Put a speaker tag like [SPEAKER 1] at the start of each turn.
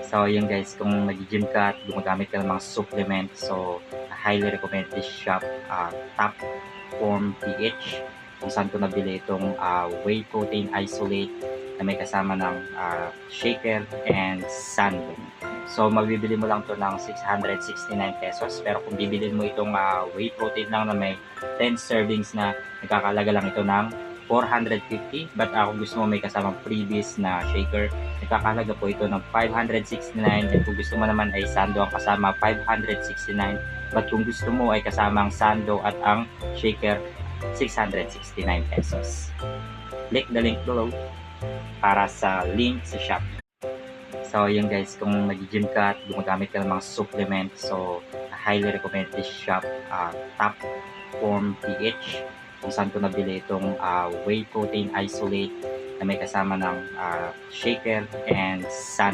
[SPEAKER 1] So yun guys, kung nag-gym ka at gumagamit ka ng mga supplement, so highly recommend this shop, Top Form PH, kung saan ko nabili itong whey protein isolate na may kasama ng shaker and sandwich. So mabibili mo lang to ng 669 pesos, pero kung bibilin mo itong whey protein lang na may 10 servings na, nagkakalaga lang ito ng 450. But kung gusto mo may kasamang freebies na shaker, nagkakalaga po ito ng 569. And kung gusto mo naman ay sando ang kasama, 569. But kung gusto mo ay kasama ang sando at ang shaker, 669 pesos. Click the link below para sa link sa shop. So yun guys, kung nag-gym ka at gumagamit ka ng mga supplement, so highly recommend this shop, Top Form PH, kung saan ko nabili itong whey protein isolate na may kasama ng shaker and sand.